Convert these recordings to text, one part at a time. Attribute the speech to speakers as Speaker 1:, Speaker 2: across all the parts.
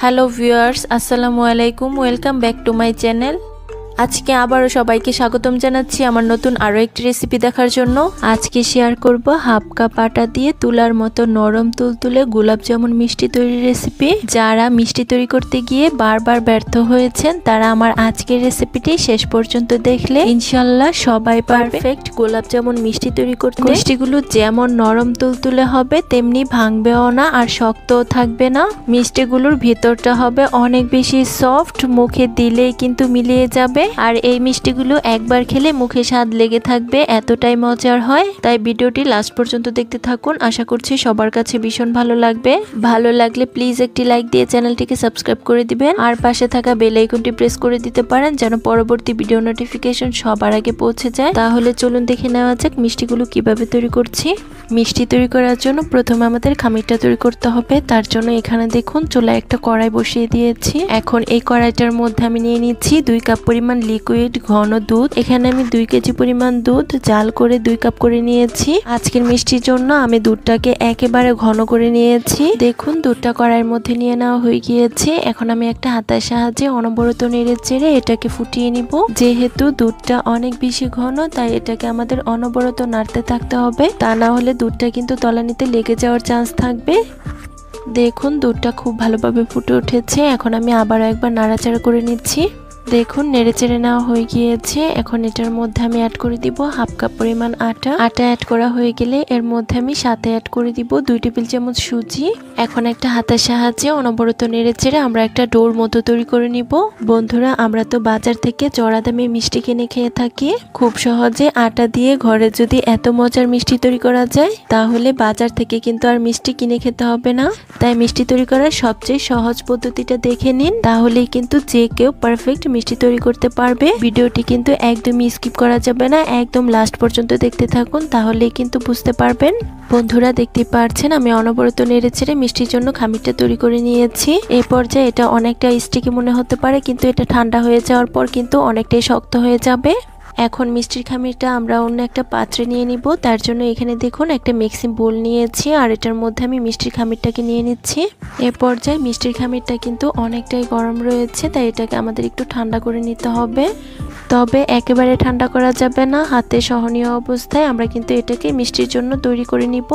Speaker 1: Hello viewers, আসসালামু আলাইকুম। Welcome back to my channel. আজকে আবারও সবাইকে স্বাগতম জানাচ্ছি আমার নতুন আরও একটি রেসিপি দেখার জন্য। আজকে শেয়ার করব হাফ কাপ আটা দিয়ে তুলার মতো নরম তুলতুলে গোলাপ জামুন মিষ্টি তৈরির রেসিপি। যারা মিষ্টি তৈরি করতে গিয়ে বারবার ব্যর্থ হয়েছেন তারা আমার আজকের রেসিপিটি শেষ পর্যন্ত দেখলে ইনশাল্লাহ সবাই পারফেক্ট গোলাপ জামুন মিষ্টি তৈরি করতে। মিষ্টিগুলো যেমন নরম তুলতুলে হবে তেমনি ভাঙবেও না আর শক্তও থাকবে না। মিষ্টিগুলোর ভিতরটা হবে অনেক বেশি সফট, মুখে দিলেই কিন্তু মিলিয়ে যাবে। আর এই মিষ্টিগুলো একবার খেলে মুখে স্বাদ লেগে থাকবে, এতটাই মজার হয়। তাই ভিডিওটি লাস্ট পর্যন্ত দেখতে থাকুন, আশা করছি সবার কাছে ভীষণ ভালো লাগবে। ভালো লাগলে প্লিজ একটি লাইক দিয়ে চ্যানেলটিকে সাবস্ক্রাইব করে দিবেন আর পাশে থাকা বেল আইকনটি প্রেস করে দিতে পারেন যেন পরবর্তী ভিডিও নোটিফিকেশন সবার আগে পৌঁছে যায়। তাহলে চলুন দেখে নেওয়া যাক মিষ্টিগুলো কিভাবে তৈরি করছি। মিষ্টি তৈরি করার জন্য প্রথমে আমাদের খামিরটা তৈরি করতে হবে। তার জন্য এখানে দেখুন চুলায় একটা কড়াই বসিয়ে দিয়েছি। এখন এই কড়াইটার মধ্যে আমি নিয়ে নিচ্ছি 2 কাপ পরিমাণ লিকুইড ঘন দুধ। এখানে আমি 2 কেজি পরিমাণ দুধ জাল করে 2 কাপ করে নিয়েছি। আজকের মিষ্টির জন্য আমি দুধটাকে একেবারে ঘন করে নিয়েছি। দেখুন দুধটা কড়াইয়ের মধ্যে নিয়ে নেওয়া হয়ে গিয়েছে। এখন আমি একটা হাতার সাহায্যে অনবরত নেড়ে চেড়ে এটাকে ফুটিয়ে নিব। যেহেতু দুধটা অনেক বেশি ঘন তাই এটাকে আমাদের অনবরত নাড়তে থাকতে হবে, তা না হলে দুধটা কিন্তু তলানিতে লেগে যাওয়ার চান্স থাকবে। দেখুন দুধটা খুব ভালোভাবে ফুটে উঠেছে। এখন আমি আবারও একবার নাড়াচাড়া করে নিচ্ছি। দেখুন নেড়ে চেড়ে নেওয়া হয়ে গিয়েছে। এখন এটার মধ্যে আমি অ্যাড করে দিব হাফ কাপ পরিমাণ আটা। অ্যাড করা হয়ে গেলে এর মধ্যে আমি সাথে অ্যাড করে দিব 2 টেবিল চামচ সুজি। এখন একটা হাতের সাহায্যে অনবরত নেড়ে চেড়ে আমরা একটা ডোর মতো তৈরি করে নিব। বন্ধুরা, আমরা তো বাজার থেকে চড়া দামে মিষ্টি কিনে খেয়ে থাকি। খুব সহজে আটা দিয়ে ঘরে যদি এত মজার মিষ্টি তৈরি করা যায় তাহলে বাজার থেকে কিন্তু আর মিষ্টি কিনে খেতে হবে না। তাই মিষ্টি তৈরি করার সবচেয়ে সহজ পদ্ধতিটা দেখে নিন, তাহলেই কিন্তু যে কেউ পারফেক্ট মিষ্টি তৈরি করতে পারবে। ভিডিওটি কিন্তু একদমই স্কিপ করা যাবে না, একদম লাস্ট পর্যন্ত দেখতে থাকুন, তাহলেই কিন্তু বুঝতে পারবেন। বন্ধুরা দেখতে পাচ্ছেন আমি অনবরত নেড়ে ছেড়ে মিষ্টির জন্য খামিরটা তৈরি করে নিয়েছি। এই পর্যায়ে এটা অনেকটা স্টিকি মনে হতে পারে, কিন্তু এটা ঠান্ডা হয়ে যাওয়ার পর কিন্তু অনেকটাই শক্ত হয়ে যাবে। এখন মিষ্টির খামিরটা আমরা অন্য একটা পাত্রে নিয়ে নিব। তার জন্য এখানে দেখুন একটা মিক্সিং বোল নিয়েছি আর এটার মধ্যে আমি মিষ্টির খামিরটাকে নিয়ে নিচ্ছি। এ পর্যায়ে মিষ্টির খামিরটা কিন্তু অনেকটাই গরম রয়েছে, তাই এটাকে আমাদের একটু ঠান্ডা করে নিতে হবে। তবে একেবারে ঠান্ডা করা যাবে না, হাতে সহনীয় অবস্থায় আমরা কিন্তু এটাকে মিষ্টির জন্য তৈরি করে নিব।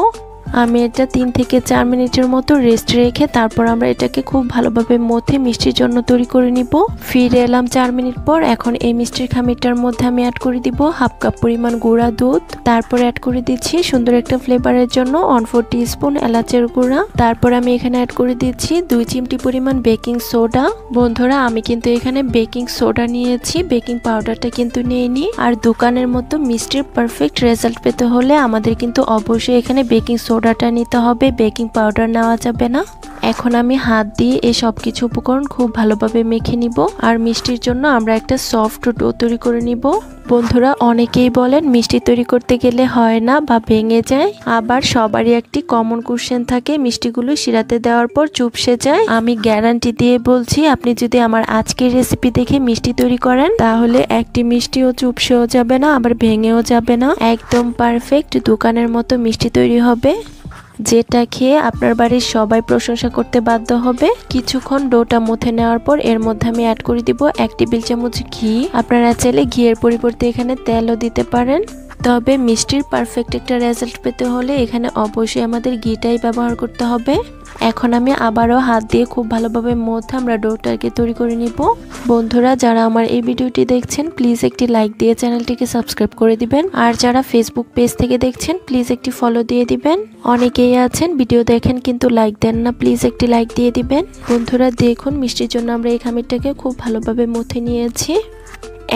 Speaker 1: আমি এটা 3 থেকে 4 মিনিটের মতো রেস্ট রেখে তারপর আমরা এটাকে খুব ভালোভাবে মথে মিষ্টির জন্য তৈরি করে নিব। ফিরে এলাম 4 মিনিট পর। এখন এই মিষ্টির খামিরটার মধ্যে আমি অ্যাড করে দিব হাফ কাপ পরিমাণ গুঁড়া দুধ। তারপর অ্যাড করে দিচ্ছি সুন্দর একটা ফ্লেভারের জন্য 1/4 টিস্পুন এলাচের গুঁড়া। তারপর আমি এখানে অ্যাড করে দিচ্ছি 2 চিমটি পরিমাণ বেকিং সোডা। বন্ধুরা, আমি কিন্তু এখানে বেকিং সোডা নিয়েছি, বেকিং পাউডারটা কিন্তু নিইনি। আর দোকানের মতো মিষ্টির পারফেক্ট রেজাল্ট পেতে হলে আমাদের কিন্তু অবশ্যই এখানে বেকিং সোডাটা নিতে হবে, বেকিং পাউডার নেওয়া যাবে না। এখন আমি হাত দিয়ে এই সব কিছু উপকরণ খুব ভালোভাবে মেখে নিব। আর মিষ্টির জন্য আমরা একটা সফট ডো তৈরি করে নিব। বন্ধুরা, অনেকেই বলেন মিষ্টি তৈরি করতে গেলে হয় না বা ভেঙে যায়, আবার সবারই একটি কমন কোশ্চেন থাকে মিষ্টিগুলো শিরাতে দেওয়ার পর চুপসে যায়। আমি গ্যারান্টি দিয়ে বলছি আপনি যদি আমার আজকের রেসিপি দেখে মিষ্টি তৈরি করেন তাহলে একটি মিষ্টিও চুপসেও যাবে না, আবার ভেঙেও যাবে না। একদম পারফেক্ট দোকানের মতো মিষ্টি তৈরি হবে, যেটা খেয়ে আপনার বাড়ির সবাই প্রশংসা করতে বাধ্য হবে। কিছুক্ষণ ডোটা মথে নেওয়ার পর এর মধ্যে আমি অ্যাড করে দিব 1 টেবিল চামচ ঘি। আপনারা চাইলে ঘিয়ের পরিবর্তে এখানে তেলও দিতে পারেন। তবে মিষ্টির পারফেক্ট একটা রেজাল্ট পেতে হলে এখানে অবশ্যই আমাদের ঘিটাই ব্যবহার করতে হবে। এখন আমি আবারও হাত দিয়ে খুব ভালোভাবে মথে আমরা ডোটাকে তৈরি করে নিব। বন্ধুরা, যারা আমার এই ভিডিওটি দেখছেন প্লিজ একটি লাইক দিয়ে চ্যানেলটিকে সাবস্ক্রাইব করে দিবেন। আর যারা ফেসবুক পেজ থেকে দেখছেন প্লিজ একটি ফলো দিয়ে দিবেন। অনেকেই আছেন ভিডিও দেখেন কিন্তু লাইক দেন না, প্লিজ একটি লাইক দিয়ে দিবেন। বন্ধুরা দেখুন মিষ্টির জন্য আমরা এই খামিরটাকে খুব ভালোভাবে মথে নিয়েছি।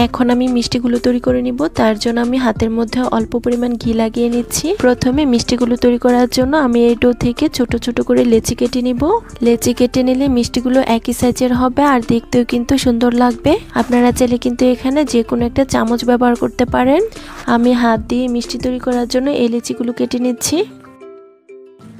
Speaker 1: এখন আমি মিষ্টিগুলো তৈরি করে নিব। তার জন্য আমি হাতের মধ্যে অল্প পরিমাণ ঘি লাগিয়ে নিচ্ছি। প্রথমে মিষ্টিগুলো তৈরি করার জন্য আমি এই ডো থেকে ছোট ছোট করে লেচি কেটে নিব। লেচি কেটে নিলে মিষ্টিগুলো একই সাইজের হবে আর দেখতেও কিন্তু সুন্দর লাগবে। আপনারা চাইলে কিন্তু এখানে যে কোনো একটা চামচ ব্যবহার করতে পারেন। আমি হাত দিয়ে মিষ্টি তৈরি করার জন্য এই লেচিগুলো কেটে নিচ্ছি।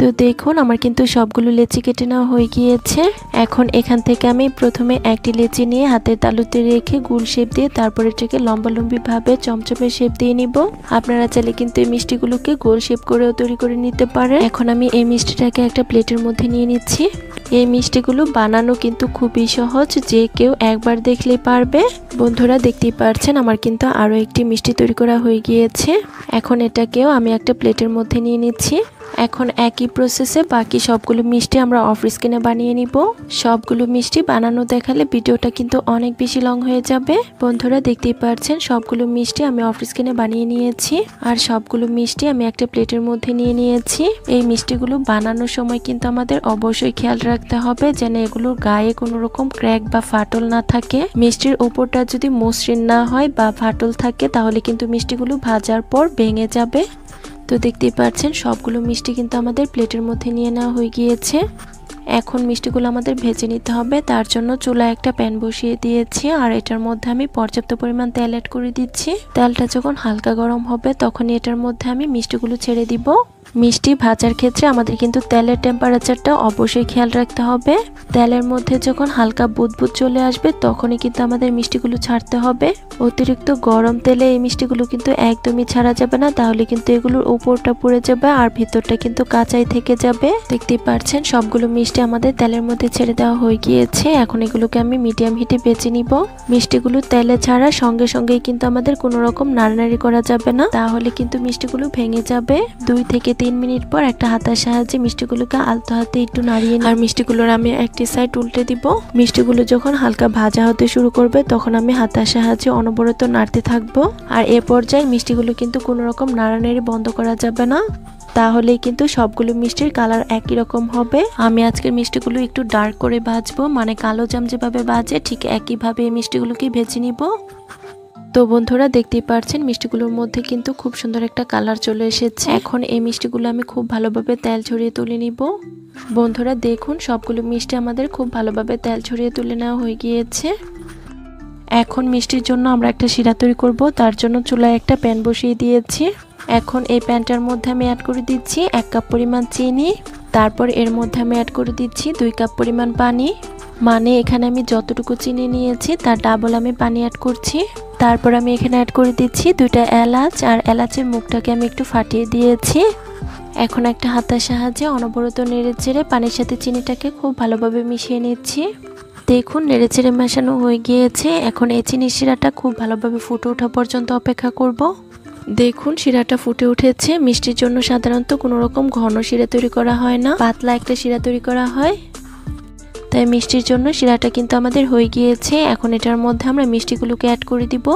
Speaker 1: তো দেখুন আমার কিন্তু সবগুলো লেচি কেটে নেওয়া হয়ে গিয়েছে। এখন এখান থেকে আমি প্রথমে একটি লেচি নিয়ে হাতের তালুতে রেখে গোল শেপ দিয়ে তারপর এটাকে লম্বালম্বি ভাবে চমচমে শেপ দিয়ে নিব। আপনারা চাইলে কিন্তু এই মিষ্টিগুলোকে গোল শেপ করেও তৈরি করে নিতে পারেন। এখন আমি এই মিষ্টিটাকে একটা প্লেটের মধ্যে নিয়ে নিচ্ছি। এই মিষ্টিগুলো বানানো কিন্তু খুবই সহজ, যে কেউ একবার দেখলেই পারবে। বন্ধুরা দেখতেই পারছেন আমার কিন্তু আরো একটি মিষ্টি তৈরি করা হয়ে গিয়েছে। এখন এটাকেও আমি একটা প্লেটের মধ্যে নিয়ে নিচ্ছি। এখন একই প্রসেসে বাকি সবগুলো মিষ্টি আমরা অফ স্ক্রিনে বানিয়ে নিব। সবগুলো মিষ্টি বানানো দেখালে ভিডিওটা কিন্তু অনেক বেশি লং হয়ে যাবে। বন্ধুরা দেখতেই পারছেন সবগুলো মিষ্টি আমি অফ স্ক্রিনে বানিয়ে নিয়েছি, আর সবগুলো মিষ্টি আমি একটা প্লেটের মধ্যে নিয়ে নিয়েছি। এই মিষ্টিগুলো বানানোর সময় কিন্তু আমাদের অবশ্যই খেয়াল রাখতে হবে যেন এগুলোর গায়ে কোনো রকম ক্র্যাক বা ফাটল না থাকে। মিষ্টির উপরটা যদি মসৃণ না হয় বা ফাটল থাকে তাহলে কিন্তু মিষ্টিগুলো ভাজার পর ভেঙে যাবে। তো দেখতেই পাচ্ছেন সবগুলো মিষ্টি কিন্তু আমাদের প্লেটের মধ্যে নিয়ে নেওয়া হয়ে গিয়েছে। এখন মিষ্টিগুলো আমাদের ভেজে নিতে হবে। তার জন্য চুলায় একটা প্যান বসিয়ে দিয়েছি, আর এটার মধ্যে আমি পর্যাপ্ত পরিমাণ তেল অ্যাড করে দিচ্ছি। তেলটা যখন হালকা গরম হবে তখনই এটার মধ্যে আমি মিষ্টিগুলো ছেড়ে দিব। মিষ্টি ভাজার ক্ষেত্রে আমাদের কিন্তু তেলের টেম্পারেচারটা অবশ্যই খেয়াল রাখতে হবে। তেলের মধ্যে যখন হালকা বুদবুদ চলে আসবে তখনই কিন্তু আমাদের মিষ্টিগুলো ছাড়তে হবে। অতিরিক্ত গরম তেলে এই মিষ্টিগুলো কিন্তু একদমই ছাড়া যাবে না, তাহলে কিন্তু এগুলোর উপরটা পুড়ে যাবে আর ভিতরটা কিন্তু কাঁচাই থেকে যাবে। দেখতেই পাচ্ছেন সবগুলো মিষ্টি আমাদের তেলের মধ্যে ছেড়ে দেওয়া হয়ে গিয়েছে। এখন এগুলোকে আমি মিডিয়াম হিটে ভেজে নিব। মিষ্টিগুলো তেলে ছাড়া সঙ্গে সঙ্গেই কিন্তু আমাদের কোনো রকম নাড়ানাড়ি করা যাবে না, তাহলে কিন্তু মিষ্টিগুলো ভেঙে যাবে। 2 থেকে 3 মিনিট পর একটা হাতার সাহায্যে মিষ্টিগুলোকে আলতো হাতে একটু নাড়িয়ে আর মিষ্টিগুলোর আমি একটি সাইড উল্টে দিব। মিষ্টিগুলো যখন হালকা ভাজা হতে শুরু করবে তখন আমি হাতার সাহায্যে অনবরত নাড়তে থাকবো। আর এ পর্যায়ে মিষ্টিগুলো কিন্তু কোনো রকম নাড়ানাড়ি বন্ধ করা যাবে না, তাহলেই কিন্তু সবগুলো মিষ্টির কালার একই রকম হবে। আমি আজকের মিষ্টিগুলো একটু ডার্ক করে ভাজবো, মানে কালো জাম যেভাবে ভাজে ঠিক একইভাবে এই মিষ্টিগুলোকে ভেজে নিব। তো বন্ধুরা দেখতেই পাচ্ছেন মিষ্টিগুলোর মধ্যে কিন্তু খুব সুন্দর একটা কালার চলে এসেছে। এখন এই মিষ্টিগুলো আমি খুব ভালোভাবে তেল ছড়িয়ে তুলে নিব। বন্ধুরা দেখুন সবগুলো মিষ্টি আমাদের খুব ভালোভাবে তেল ছড়িয়ে তুলে নেওয়া হয়ে গিয়েছে। এখন মিষ্টির জন্য আমরা একটা শিরা তৈরি করব। তার জন্য চুলায় একটা প্যান বসিয়ে দিয়েছি। এখন এই প্যানটার মধ্যে আমি অ্যাড করে দিচ্ছি 1 কাপ পরিমাণ চিনি। তারপর এর মধ্যে আমি অ্যাড করে দিচ্ছি 2 কাপ পরিমাণ পানি। মানে এখানে আমি যতটুকু চিনি নিয়েছি তার ডাবল আমি পানি অ্যাড করছি। তারপর আমি এখানে অ্যাড করে দিচ্ছি 2টা এলাচ, আর এলাচের মুখটাকে আমি একটু ফাটিয়ে দিয়েছি। এখন একটা হাতার সাহায্যে অনবরত নেড়েচেড়ে পানির সাথে চিনিটাকে খুব ভালোভাবে মিশিয়ে নিচ্ছি। দেখুন নেড়েচেড়ে মেশানো হয়ে গিয়েছে। এখন এই চিনির শিরাটা খুব ভালোভাবে ফুটে ওঠা পর্যন্ত অপেক্ষা করব। দেখুন শিরাটা ফুটে উঠেছে। মিষ্টির জন্য সাধারণত কোনো রকম ঘন শিরা তৈরি করা হয় না, পাতলা একটা শিরা তৈরি করা হয়। তাই মিষ্টির জন্য শিরাটা কিন্তু আমাদের হয়ে গিয়েছে। এখন এটার মধ্যে আমরা মিষ্টিগুলোকে অ্যাড করে দিব।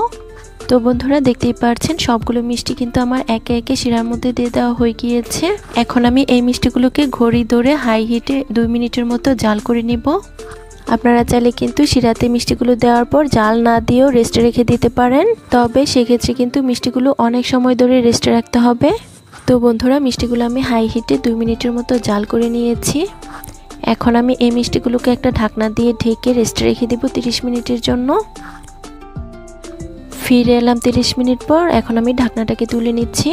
Speaker 1: তো বন্ধুরা দেখতেই পাচ্ছেন সবগুলো মিষ্টি কিন্তু আমার একে একে শিরার মধ্যে দিয়ে দেওয়া হয়ে গিয়েছে। এখন আমি এই মিষ্টিগুলোকে ঘড়ি ধরে হাই হিটে 2 মিনিটের মতো জাল করে নিব। আপনারা চাইলে কিন্তু শিরাতে মিষ্টিগুলো দেওয়ার পর জাল না দিয়েও রেস্টে রেখে দিতে পারেন, তবে সেক্ষেত্রে কিন্তু মিষ্টিগুলো অনেক সময় ধরে রেস্টে রাখতে হবে। তো বন্ধুরা মিষ্টিগুলো আমি হাই হিটে 2 মিনিটের মতো জাল করে নিয়েছি। এখন আমি এই মিষ্টিগুলোকে একটা ঢাকনা দিয়ে ঢেকে রেস্টে রেখে দিব 30 মিনিটের জন্য। ফিরে এলাম 30 মিনিট পর। এখন আমি ঢাকনাটাকে তুলে নিচ্ছি।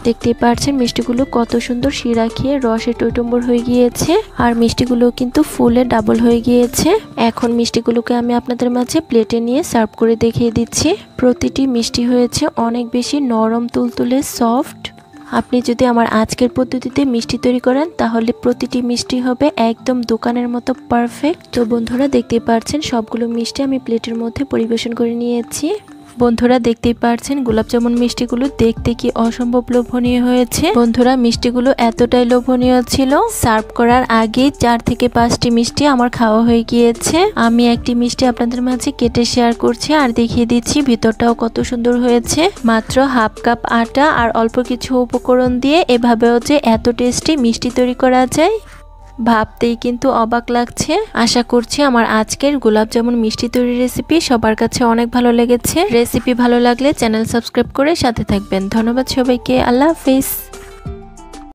Speaker 1: দেখতেই পাচ্ছেন মিষ্টিগুলো কত সুন্দর শিরা খেয়ে রসে টইটুম্বর হয়ে গিয়েছে, আর মিষ্টিগুলো কিন্তু ফুলে ডাবল হয়ে গিয়েছে। এখন মিষ্টিগুলোকে আমি আপনাদের মাঝে প্লেটে নিয়ে সার্ভ করে দেখিয়ে দিচ্ছি। প্রতিটি মিষ্টি হয়েছে অনেক বেশি নরম, তুলতুলে, সফট। আপনি যদি আমার আজকের পদ্ধতিতে মিষ্টি তৈরি করেন তাহলে প্রতিটি মিষ্টি হবে একদম দোকানের মতো পারফেক্ট। তো বন্ধুরা দেখতেই পাচ্ছেন সবগুলো মিষ্টি আমি প্লেটের মধ্যে পরিবেশন করে নিয়েছি। বন্ধুরা দেখতেই পাচ্ছেন গোলাপ জামুন মিষ্টিগুলো দেখতে কি অসম্ভব লোভনীয় হয়েছে। বন্ধুরা মিষ্টিগুলো এতটাই লোভনীয় ছিল, সার্ভ করার আগে 4 থেকে 5টি মিষ্টি আমার খাওয়া হয়ে গিয়েছে। আমি একটি মিষ্টি আপনাদের মাঝে কেটে শেয়ার করছি আর দেখিয়ে দিচ্ছি ভিতরটাও কত সুন্দর হয়েছে। মাত্র হাফ কাপ আটা আর অল্প কিছু উপকরণ দিয়ে এভাবেও যে এত টেস্টি মিষ্টি তৈরি করা যায় ভাবতেই কিন্তু অবাক লাগছে। আশা করছি আমার আজকের গোলাপ জামুন মিষ্টি তৈরির রেসিপি সবার কাছে অনেক ভালো লেগেছে। রেসিপি ভালো লাগলে চ্যানেল সাবস্ক্রাইব করে সাথে থাকবেন। ধন্যবাদ সবাইকে। আল্লাহ হাফিজ।